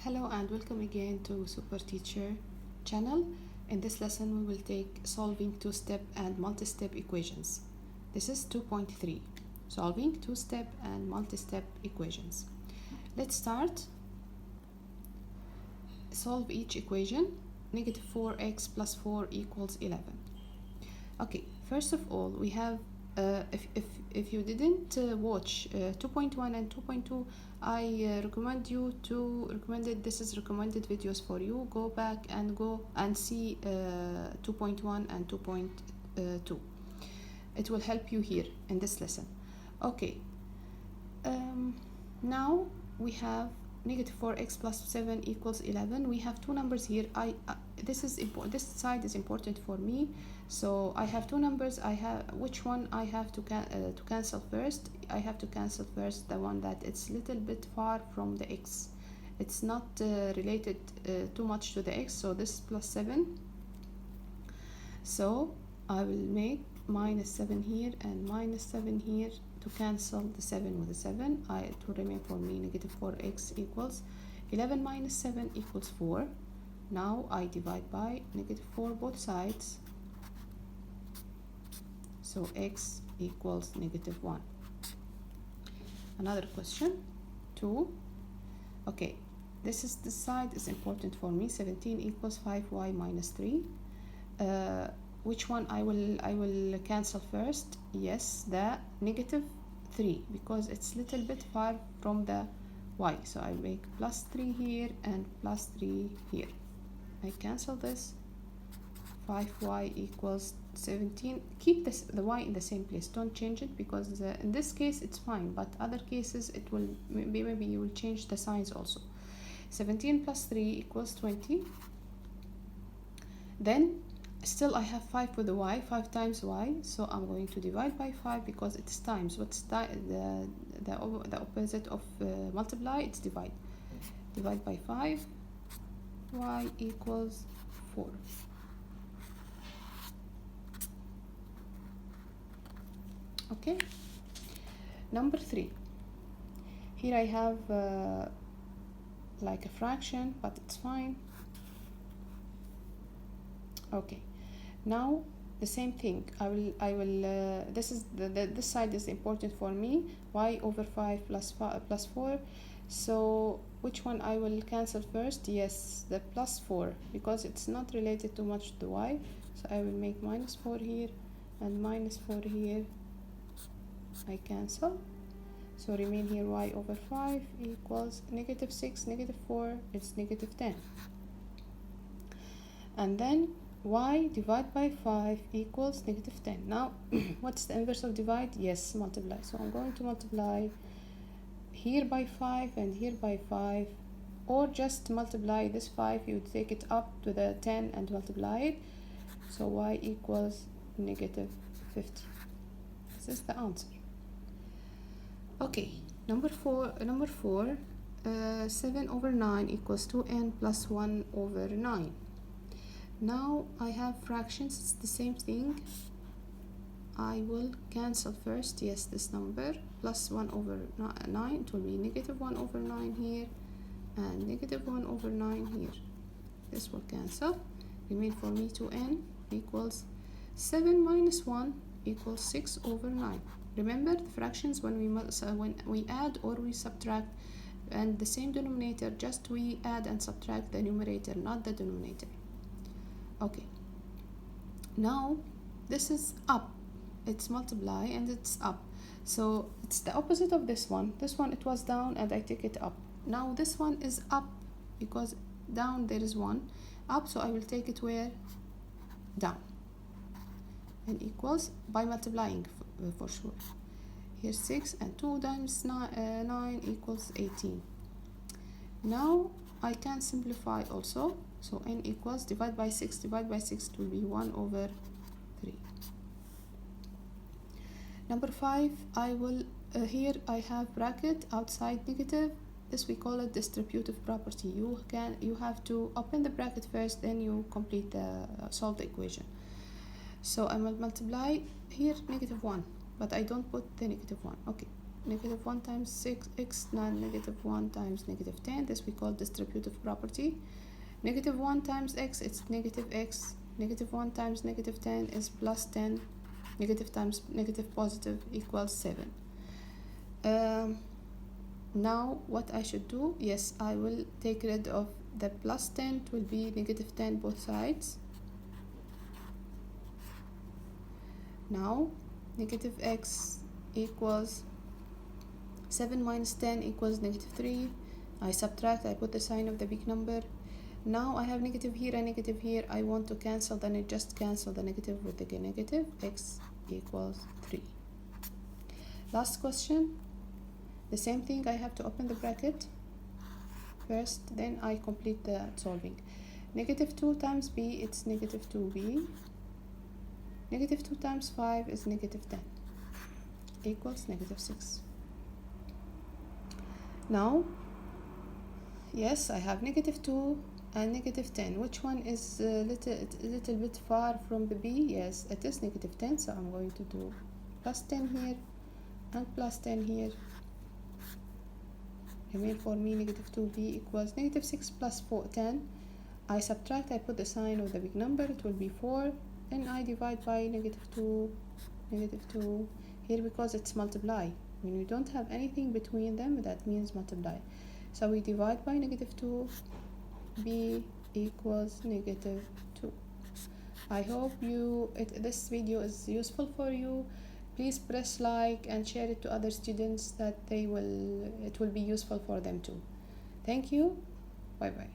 Hello and welcome again to Super Teacher channel. In this lesson we will take solving two-step and multi-step equations. This is 2.3, solving two-step and multi-step equations. Let's start. Solve each equation. Negative 4x plus 4 equals 11. Okay, first of all we have if you didn't watch 2.1 and 2.2, I recommended this is recommended videos for you. Go back and see 2.1 and 2.2. It will help you here in this lesson. Okay, now we have negative 4x plus 7 equals 11. We have two numbers here. This side is important for me, so I have two numbers. Which one I have to cancel first? I have to cancel first the one that it's little bit far from the x. It's not related too much to the x, so this is plus 7. So I will make minus 7 here and minus 7 here to cancel the 7 with the 7. It will remain for me negative 4x equals 11 minus 7 equals 4. Now I divide by negative 4 both sides, so x equals negative 1. Another question, 2. Okay, this side is important for me. 17 equals 5y minus 3. Which one I will cancel first? Yes, the negative 3, because it's little bit far from the y, so I make plus 3 here and plus 3 here. I cancel this. 5y equals 17. Keep the y in the same place, don't change it, because in this case it's fine, but other cases it will maybe you will change the signs also. 17 plus 3 equals 20. Then still I have 5 with the y, 5 times y, so I'm going to divide by 5 because it's times. What's the opposite of multiply? It's divide. Divide by 5, y equals 4. Okay, number 3. Here I have like a fraction, but it's fine. Okay, now the same thing. I will this is this side is important for me. Y over 5 plus 4. So which one I will cancel first? Yes, the plus 4, because it's not related too much to y. So I will make minus 4 here and minus 4 here. I cancel, so remain here y over 5 equals negative 6, negative 4, it's negative 10. And then y divide by 5 equals negative 10. Now what's the inverse of divide? Yes, multiply. So I'm going to multiply here by 5 and here by 5, or just multiply this 5, you take it up to the 10 and multiply it, so y equals negative 50. This is the answer. Okay, number 4, 7 over 9 equals 2n plus 1 over 9. Now I have fractions, it's the same thing. I will cancel first, yes, this number, plus 1 over 9, it will be negative 1 over 9 here, and negative 1 over 9 here. This will cancel, remain for me 2n equals 7 minus 1 equals 6 over 9. Remember the fractions, when we add or we subtract, and the same denominator, just we add and subtract the numerator, not the denominator. Okay, now this is up, it's multiply and it's up, so it's the opposite of this one. This one it was down and I take it up. Now this one is up, because down there is 1, up, so I will take it where? Down, and equals by multiplying for sure. Here's 6 and 2 times 9 equals 18. Now I can simplify also, so n equals divide by 6, divide by 6, it will be 1 over 3. Number 5, I will here I have bracket outside negative. This we call it distributive property. You have to open the bracket first, then you complete solve the equation. So I will multiply here negative 1, but I don't put the negative 1. Okay, negative 1 times 6x, negative 1 times negative 10. This we call distributive property. Negative 1 times x, it's negative x. Negative 1 times negative 10 is plus 10. Negative times negative positive equals 7. Now what I should do, yes, I will take rid of the plus 10. It will be negative 10 both sides. Now negative x equals 7 minus 10 equals negative 3. I subtract, I put the sign of the big number. Now I have negative here and negative here. I want to cancel, then I just cancel the negative with the negative. X equals 3. Last question. The same thing, I have to open the bracket first, then I complete the solving. Negative 2 times b, it's negative 2b. Negative 2 times 5 is negative 10 equals negative 6. Now, yes, I have negative 2 and negative 10. Which one is a little bit far from the b? Yes, it is negative 10, so I'm going to do plus 10 here and plus 10 here. Remain for me negative 2b equals negative 6 plus 10. I subtract, I put the sign of the big number, it will be 4. Then I divide by negative 2 here because it's multiply. When we don't have anything between them, that means multiply. So we divide by negative 2, b equals negative 2. I hope this video is useful for you. Please press like and share it to other students that it will be useful for them too. Thank you. Bye bye.